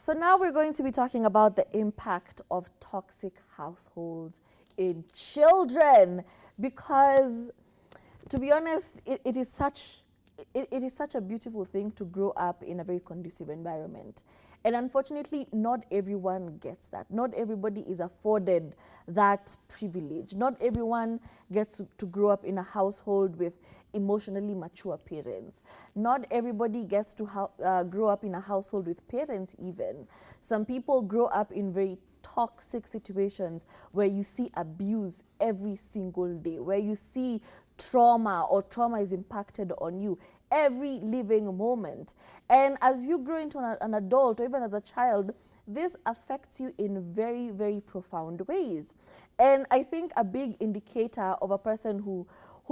So now we're going to be talking about the impact of toxic households in children, because to be honest, it is such a beautiful thing to grow up in a very conducive environment. And unfortunately, not everyone gets that. Not everybody is afforded that privilege. Not everyone gets to grow up in a household with emotionally mature parents. Not everybody gets to grow up in a household with parents even. Some people grow up in very toxic situations where you see abuse every single day, where you see trauma or trauma is impacted on you every living moment. And as you grow into an adult or even as a child, this affects you in very, very profound ways. And I think a big indicator of a person who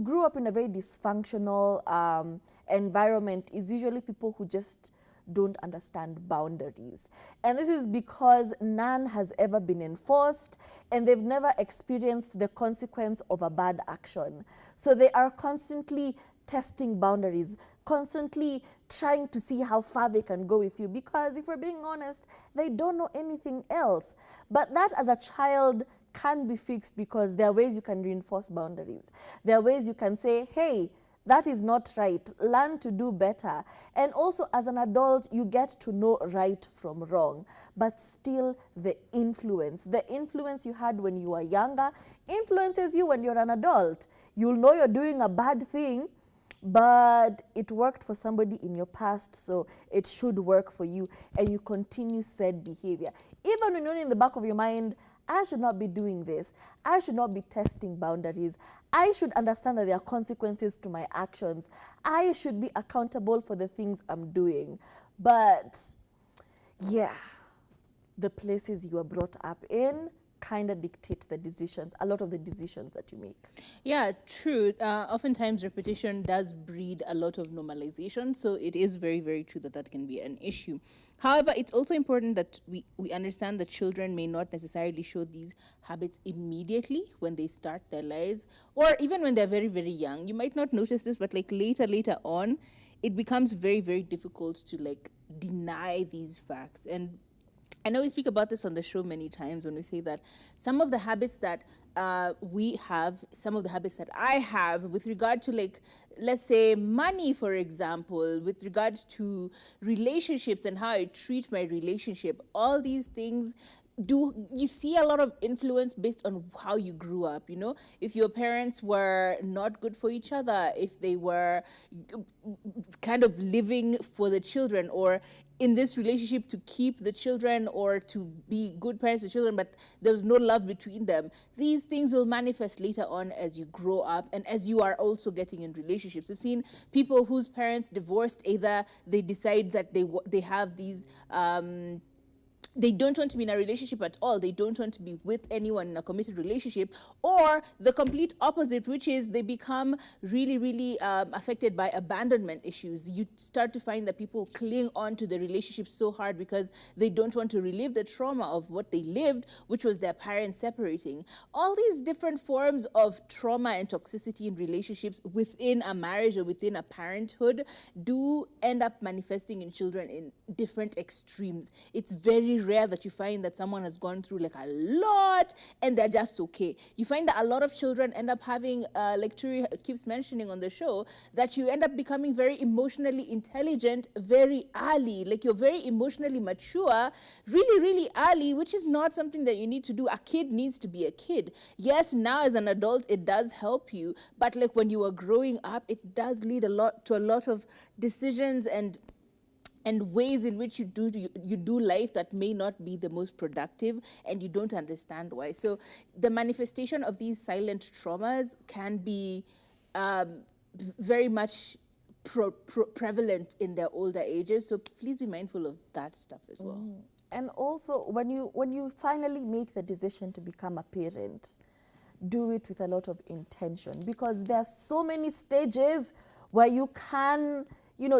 grew up in a very dysfunctional environment is usually people who just don't understand boundaries. And this is because none has ever been enforced and they've never experienced the consequence of a bad action. So they are constantly testing boundaries, constantly trying to see how far they can go with you, because if we're being honest, they don't know anything else. But that as a child can be fixed because there are ways you can reinforce boundaries. There are ways you can say, hey, that is not right. Learn to do better. And also as an adult, you get to know right from wrong. But still the influence you had when you were younger influences you when you're an adult. You'll know you're doing a bad thing, but it worked for somebody in your past, so it should work for you. And you continue said behavior. Even when you're in the back of your mind, I should not be doing this. I should not be testing boundaries. I should understand that there are consequences to my actions. I should be accountable for the things I'm doing. But yeah, the places you are brought up in kind of dictate the decisions, a lot of the decisions that you make. Yeah, true. Oftentimes, repetition does breed a lot of normalization. So it is very, very true that that can be an issue. However, it's also important that we understand that children may not necessarily show these habits immediately when they start their lives, or even when they're very, very young. You might not notice this, but like later on, it becomes very, very difficult to like deny these facts. And I know we speak about this on the show many times when we say that some of the habits that we have, some of the habits that I have with regard to, like, let's say money, for example, with regards to relationships and how I treat my relationship, all these things, do you see a lot of influence based on how you grew up? You know, if your parents were not good for each other, if they were kind of living for the children, or in this relationship to keep the children or to be good parents to children, but there's no love between them, these things will manifest later on as you grow up and as you are also getting in relationships. We've seen people whose parents divorced, either they decide that they have these they don't want to be in a relationship at all. They don't want to be with anyone in a committed relationship, or the complete opposite, which is they become really, really affected by abandonment issues. You start to find that people cling on to the relationship so hard because they don't want to relive the trauma of what they lived, which was their parents separating. All these different forms of trauma and toxicity in relationships within a marriage or within a parenthood do end up manifesting in children in different extremes. It's very rare that you find that someone has gone through like a lot and they're just okay. You find that a lot of children end up having, like Turi keeps mentioning on the show, that you end up becoming very emotionally intelligent very early. Like you're very emotionally mature really, really early, which is not something that you need to do. A kid needs to be a kid. Yes, now as an adult, it does help you. But like when you were growing up, it does lead a lot of decisions and ways in which you do life that may not be the most productive, and you don't understand why. So the manifestation of these silent traumas can be very much prevalent in their older ages. So please be mindful of that stuff as well. And also, when you finally make the decision to become a parent, do it with a lot of intention, because there are so many stages where you can,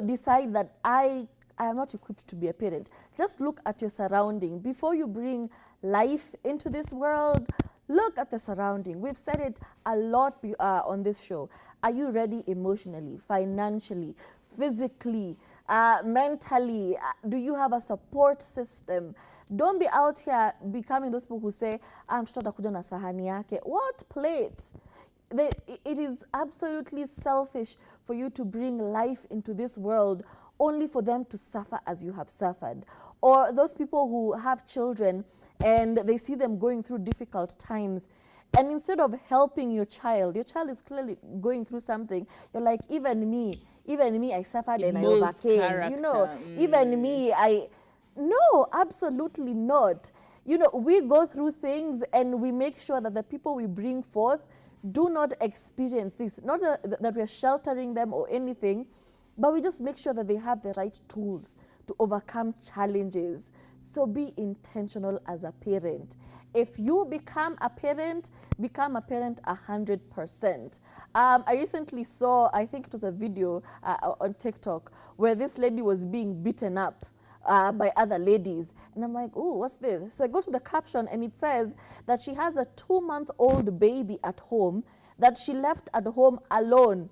decide that I am not equipped to be a parent. Just look at your surrounding before you bring life into this world. Look at the surrounding. We've said it a lot on this show. Are you ready emotionally, financially, physically, mentally? Do you have a support system? Don't be out here becoming those people who say, mtoto atakuja na sahani yake. What plate? It is absolutely selfish for you to bring life into this world only for them to suffer as you have suffered. Or those people who have children and they see them going through difficult times, and instead of helping your child is clearly going through something. You're like, even me, I suffered and I overcame. Character. You know, even me, no, absolutely not. You know, we go through things and we make sure that the people we bring forth do not experience this. Not that we're sheltering them or anything, but we just make sure that they have the right tools to overcome challenges. So be intentional as a parent. If you become a parent 100%. I recently saw, I think it was a video on TikTok, where this lady was being beaten up by other ladies. And I'm like, oh, what's this? So I go to the caption and it says that she has a 2-month-old baby at home that she left at home alone.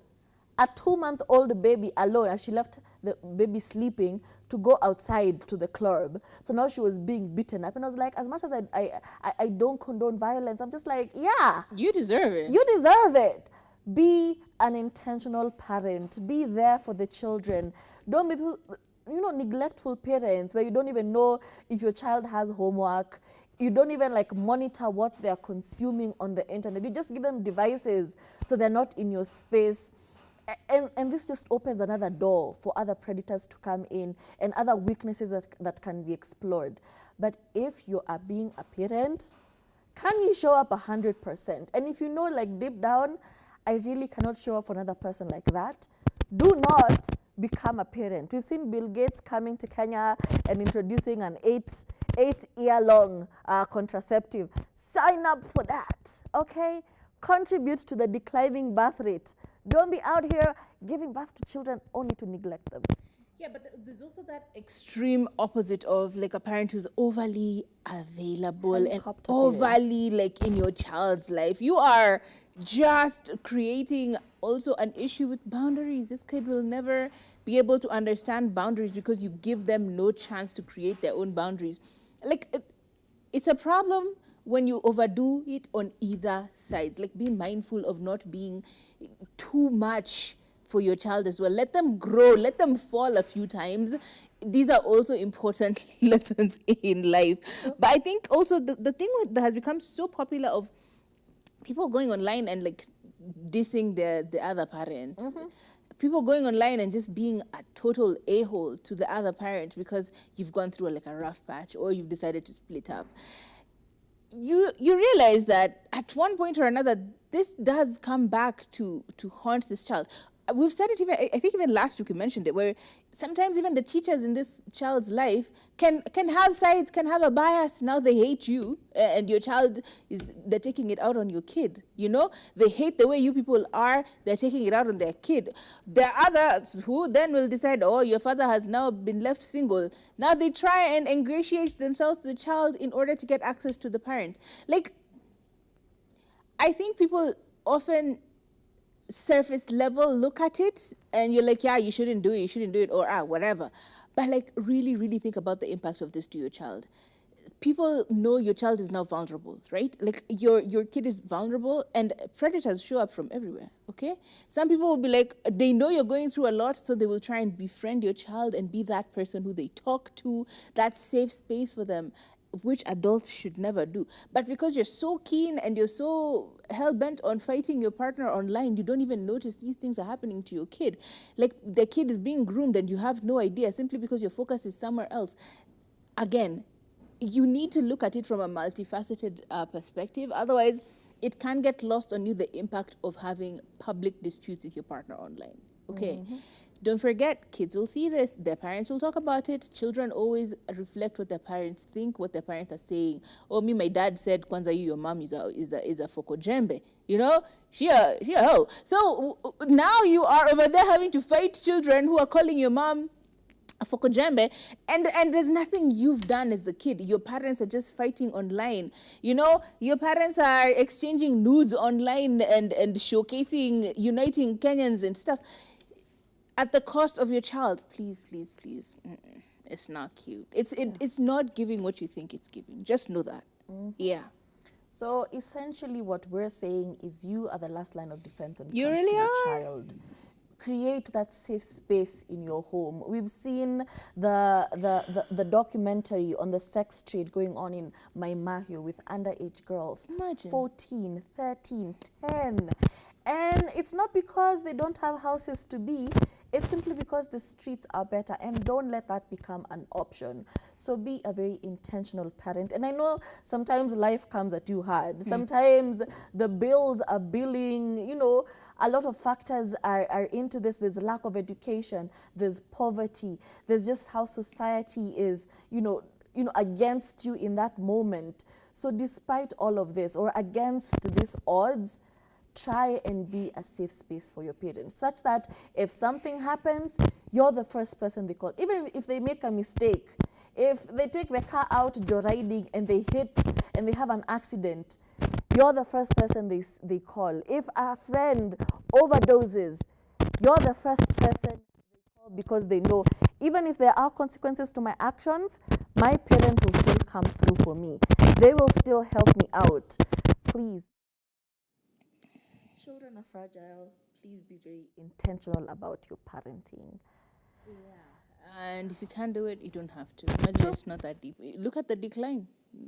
A 2-month-old baby alone, and she left the baby sleeping to go outside to the club. So now she was being beaten up. And I was like, as much as I don't condone violence, I'm just like, yeah. You deserve it. You deserve it. Be an intentional parent. Be there for the children. Don't be, neglectful parents where you don't even know if your child has homework. You don't even monitor what they're consuming on the internet. You just give them devices so they're not in your space. And this just opens another door for other predators to come in and other weaknesses that can be explored. But if you are being a parent, can you show up 100%? And if you know, deep down, I really cannot show up for another person like that, do not become a parent. We've seen Bill Gates coming to Kenya and introducing an 8-year-long contraceptive. Sign up for that, okay? Contribute to the declining birth rate. Don't be out here giving birth to children only to neglect them. Yeah, but there's also that extreme opposite of a parent who's overly available and overly in your child's life. You are just creating also an issue with boundaries. This kid will never be able to understand boundaries because you give them no chance to create their own boundaries. It's a problem when you overdo it on either sides. Be mindful of not being too much for your child as well. Let them grow, let them fall a few times. These are also important lessons in life. But I think also the thing that has become so popular of people going online and dissing the other parent. Mm-hmm. People going online and just being a total a-hole to the other parent because you've gone through a rough patch or you've decided to split up. You realize that at one point or another, this does come back to haunt this child. We've said it even, I think even last week we mentioned it, where sometimes even the teachers in this child's life can have sides, can have a bias. Now they hate you and your child they're taking it out on your kid. They hate the way you people are, they're taking it out on their kid. There are others who then will decide, oh, your father has now been left single. Now they try and ingratiate themselves to the child in order to get access to the parent. I think people often surface level look at it and you're like, yeah, you shouldn't do it or whatever. But really, really think about the impact of this to your child. People know your child is now vulnerable, right? Your kid is vulnerable and predators show up from everywhere, okay? Some people will be they know you're going through a lot, so they will try and befriend your child and be that person who they talk to, that safe space for them, which adults should never do. But because you're so keen and you're so hell-bent on fighting your partner online, you don't even notice these things are happening to your kid. The kid is being groomed and you have no idea simply because your focus is somewhere else. Again, you need to look at it from a multifaceted perspective. Otherwise, it can get lost on you, the impact of having public disputes with your partner online. Okay? Mm-hmm. Don't forget, kids will see this. Their parents will talk about it. Children always reflect what their parents think, what their parents are saying. Oh, my dad said, Kwanza, your mom is a foko jembe. She a hoe. So now you are over there having to fight children who are calling your mom a foko jembe, and there's nothing you've done as a kid. Your parents are just fighting online. Your parents are exchanging nudes online and showcasing, uniting Kenyans and stuff. at the cost of your child. Please, please, please. Mm-mm. It's not cute. It's not giving what you think it's giving. Just know that. Yeah. So essentially, what we're saying is you are the last line of defense when it You comes really to your are. child. Create that safe space in your home. We've seen the documentary on the sex trade going on in Maimahio with underage girls. Imagine. 14, 13, 10. And it's not because they don't have houses to be, it's simply because the streets are better, and don't let that become an option. So be a very intentional parent. And I know sometimes life comes at you hard. Sometimes the bills are billing, you know, a lot of factors are into this. There's lack of education, there's poverty, there's just how society is, against you in that moment. So despite all of this, or against these odds, try and be a safe space for your parents, such that if something happens, you're the first person they call. Even if they make a mistake, if they take the car out joyriding and they hit and they have an accident, you're the first person they call. If a friend overdoses, you're the first person they call, because they know even if there are consequences to my actions, my parent will still come through for me. They will still help me out. Please. Children are fragile. Please be very intentional about your parenting. And if you can't do it, you don't have to. Imagine it's not that deep. Look at the decline.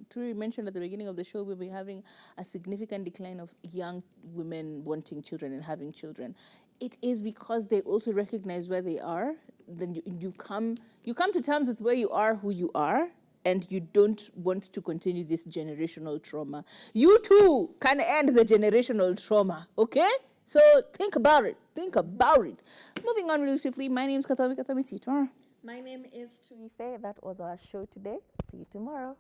Turi mentioned at the beginning of the show, we'll be having a significant decline of young women wanting children and having children. It is because they also recognize where they are. Then you come to terms with where you are, who you are, and you don't want to continue this generational trauma. You too can end the generational trauma, okay? So think about it. Think about it. Moving on really swiftly, my name is Katami. See you tomorrow. My name is Turife. That was our show today. See you tomorrow.